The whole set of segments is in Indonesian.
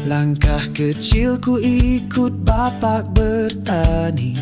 Langkah kecilku ikut bapak bertani.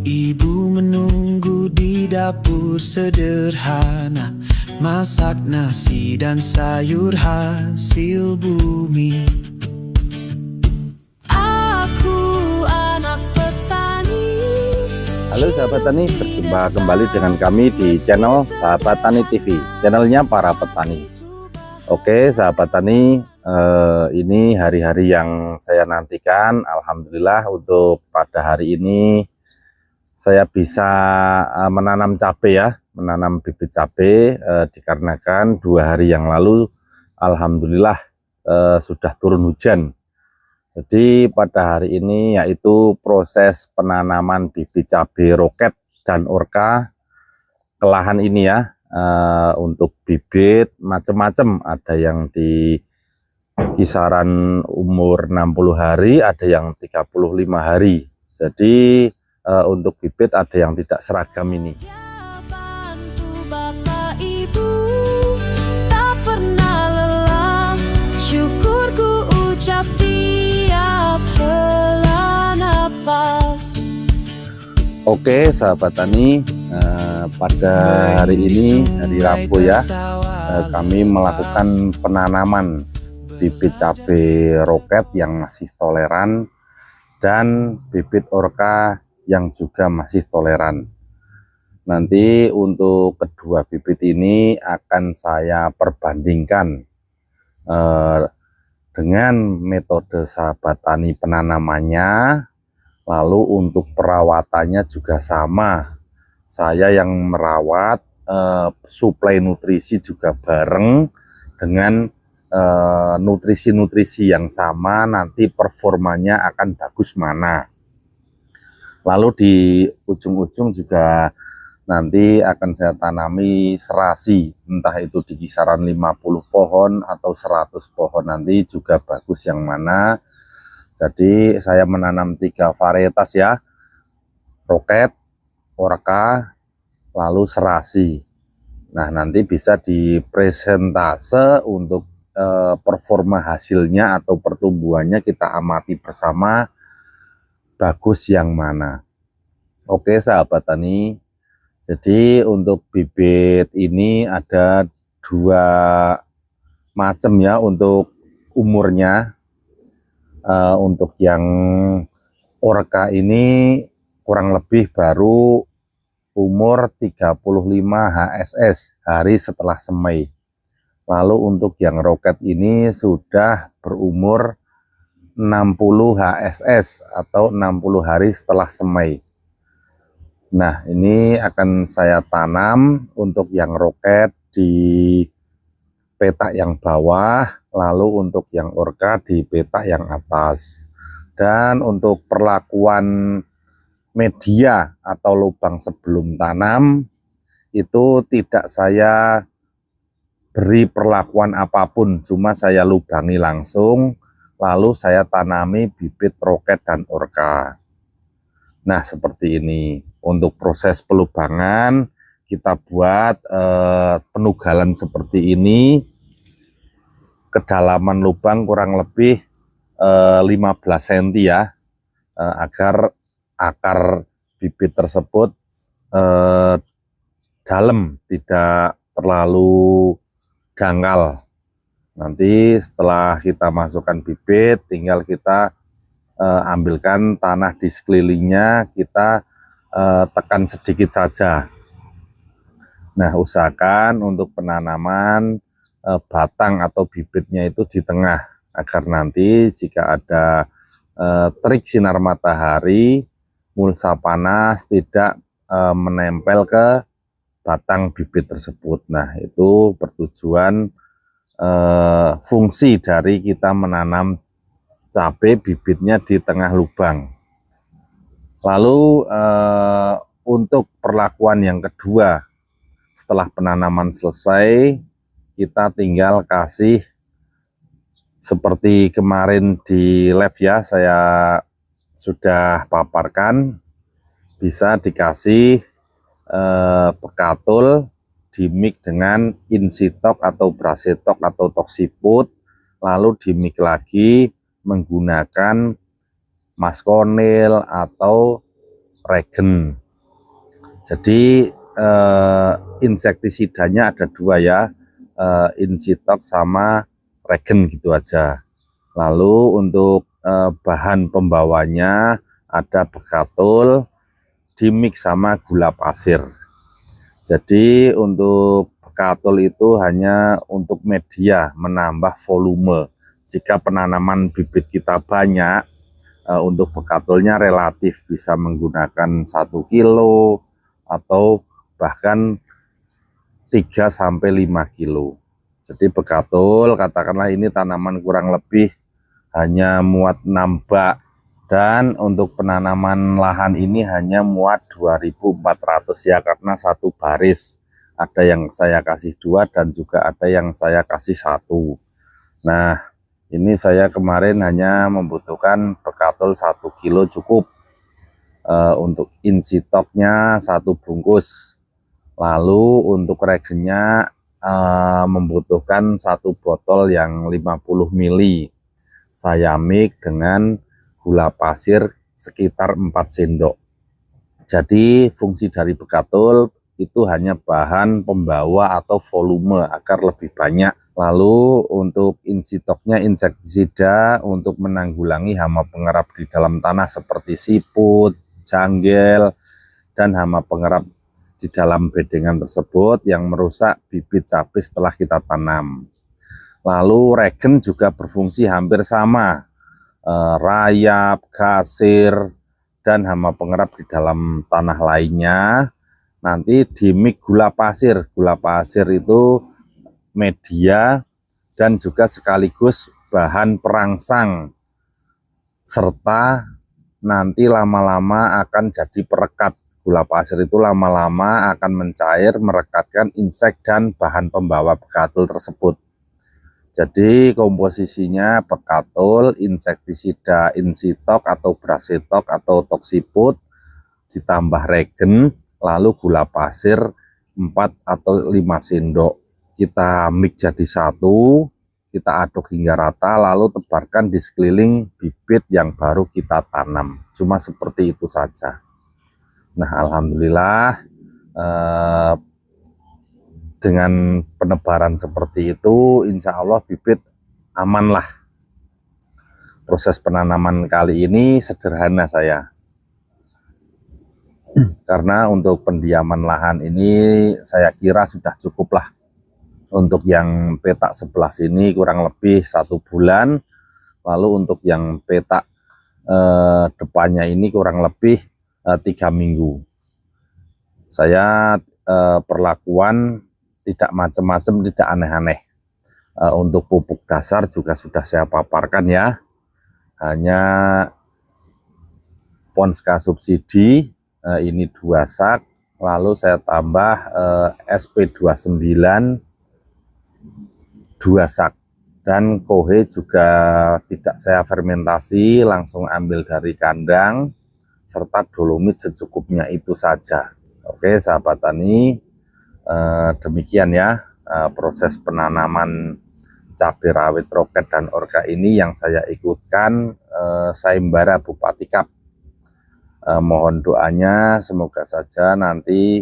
Ibu menunggu di dapur sederhana, masak nasi dan sayur hasil bumi. Aku anak petani. Halo sahabat tani, berjumpa kembali dengan kami di channel Sahabat Tani TV, channelnya para petani. Oke sahabat tani, ini hari-hari yang saya nantikan. Alhamdulillah untuk pada hari ini saya bisa menanam cabai ya, menanam bibit cabai, dikarenakan 2 hari yang lalu alhamdulillah sudah turun hujan. Jadi pada hari ini yaitu proses penanaman bibit cabai roket dan orka ke lahan ini ya. Untuk bibit macam-macam, ada yang di kisaran umur 60 hari, ada yang 35 hari. Jadi untuk bibit ada yang tidak seragam ini. Bantu Bapak Ibu, tak pernah lelah, syukurku ucap tiap hela napas. Oke sahabat tani, pada hari ini, hari Rabu ya, kami melakukan penanaman bibit cabai roket yang masih toleran dan bibit orka yang juga masih toleran. Nanti untuk kedua bibit ini akan saya perbandingkan dengan metode sahabat tani penanamannya. Lalu untuk perawatannya juga sama, saya yang merawat, suplai nutrisi juga bareng dengan nutrisi-nutrisi yang sama, nanti performanya akan bagus mana. Lalu di ujung-ujung juga nanti akan saya tanami serasi, entah itu di kisaran 50 pohon atau 100 pohon, nanti juga bagus yang mana. Jadi saya menanam 3 varietas ya, roket, orka, lalu serasi. Nah nanti bisa dipresentase untuk performa hasilnya atau pertumbuhannya kita amati bersama, bagus yang mana. Oke sahabat tani, jadi untuk bibit ini ada 2 macam ya untuk umurnya. Untuk yang orka ini kurang lebih baru umur 35 HSS, hari setelah semai. Lalu untuk yang roket ini sudah berumur 60 HSS atau 60 hari setelah semai. Nah ini akan saya tanam untuk yang roket di petak yang bawah, lalu untuk yang orka di petak yang atas. Dan untuk perlakuan media atau lubang sebelum tanam itu tidak saya beri perlakuan apapun, cuma saya lubangi langsung, lalu saya tanami bibit roket dan orka. Nah seperti ini. Untuk proses pelubangan kita buat penugalan seperti ini. Kedalaman lubang kurang lebih 15 cm ya, agar akar bibit tersebut dalam, tidak terlalu dangkal. Nanti setelah kita masukkan bibit, tinggal kita ambilkan tanah di sekelilingnya, kita tekan sedikit saja. Nah usahakan untuk penanaman batang atau bibitnya itu di tengah, agar nanti jika ada terik sinar matahari, mulsa panas tidak menempel ke batang bibit tersebut. Nah itu bertujuan fungsi dari kita menanam cabai bibitnya di tengah lubang. Lalu untuk perlakuan yang kedua, setelah penanaman selesai, kita tinggal kasih seperti kemarin di live ya, saya sudah paparkan, bisa dikasih pekatul, dimik dengan insitok atau brasetok atau toksiput, lalu dimix lagi menggunakan maskonil atau regen. Jadi insektisidanya ada dua ya, Insitok sama regen gitu aja. Lalu untuk bahan pembawanya ada bekatul dimix sama gula pasir. Jadi untuk bekatul itu hanya untuk media menambah volume. Jika penanaman bibit kita banyak, untuk bekatulnya relatif bisa menggunakan 1 kilo atau bahkan 3-5 kilo. Jadi bekatul katakanlah ini tanaman kurang lebih hanya muat 6 bak, dan untuk penanaman lahan ini hanya muat 2.400 ya, karena satu baris. Ada yang saya kasih 2 dan juga ada yang saya kasih 1. Nah, ini saya kemarin hanya membutuhkan bekatul 1 kilo cukup. Untuk insitoknya 1 bungkus. Lalu untuk regennya membutuhkan 1 botol yang 50 ml. Saya mix dengan gula pasir sekitar 4 sendok. Jadi fungsi dari bekatul itu hanya bahan pembawa atau volume agar lebih banyak. Lalu untuk insitoknya insektisida untuk menanggulangi hama pengerap di dalam tanah seperti siput, janggel, dan hama pengerap di dalam bedengan tersebut yang merusak bibit cabai setelah kita tanam. Lalu regen juga berfungsi hampir sama, rayap, gasir, dan hama pengerap di dalam tanah lainnya. Nanti dimix gula pasir. Gula pasir itu media dan juga sekaligus bahan perangsang, serta nanti lama-lama akan jadi perekat. Gula pasir itu lama-lama akan mencair, merekatkan insek dan bahan pembawa bekatul tersebut. Jadi komposisinya bekatul, insektisida insitok atau brasetok atau toksiput, ditambah regen, lalu gula pasir 4 atau 5 sendok. Kita mix jadi 1, kita aduk hingga rata, lalu tebarkan di sekeliling bibit yang baru kita tanam. Cuma seperti itu saja. Nah, alhamdulillah dengan penebaran seperti itu, insya Allah bibit aman lah. Proses penanaman kali ini sederhana saya. Karena untuk pendiaman lahan ini saya kira sudah cukup lah. Untuk yang petak sebelah sini kurang lebih 1 bulan. Lalu untuk yang petak depannya ini kurang lebih 3 minggu. Saya perlakuan tidak macam-macam, tidak aneh-aneh. Untuk pupuk dasar juga sudah saya paparkan ya. Hanya Ponska subsidi, ini 2 sak. Lalu saya tambah SP29 2 sak. Dan kohe juga tidak saya fermentasi, langsung ambil dari kandang. Serta dolomit secukupnya itu saja. Oke sahabat tani, demikian ya proses penanaman cabai rawit roket dan orka ini yang saya ikutkan sayembara Bupati Kap. Mohon doanya semoga saja nanti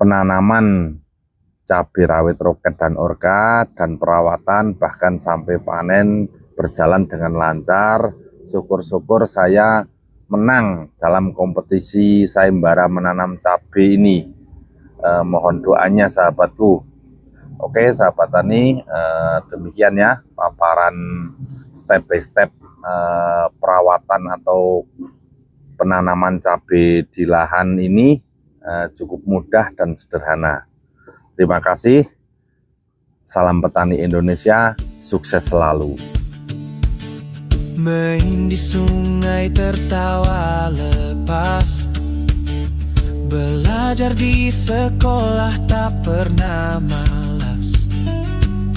penanaman cabai rawit roket dan orka dan perawatan bahkan sampai panen berjalan dengan lancar. Syukur-syukur saya menang dalam kompetisi sayembara menanam cabai ini. Mohon doanya sahabatku. Oke sahabat tani, demikian ya paparan step by step perawatan atau penanaman cabai di lahan ini, cukup mudah dan sederhana. Terima kasih. Salam petani Indonesia, sukses selalu. Main di sungai tertawa lepas, belajar di sekolah tak pernah malas.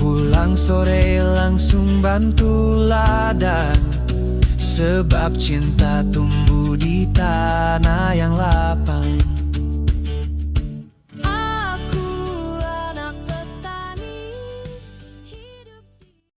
Pulang sore langsung bantu ladang, sebab cinta tumbuh di tanah yang lapang.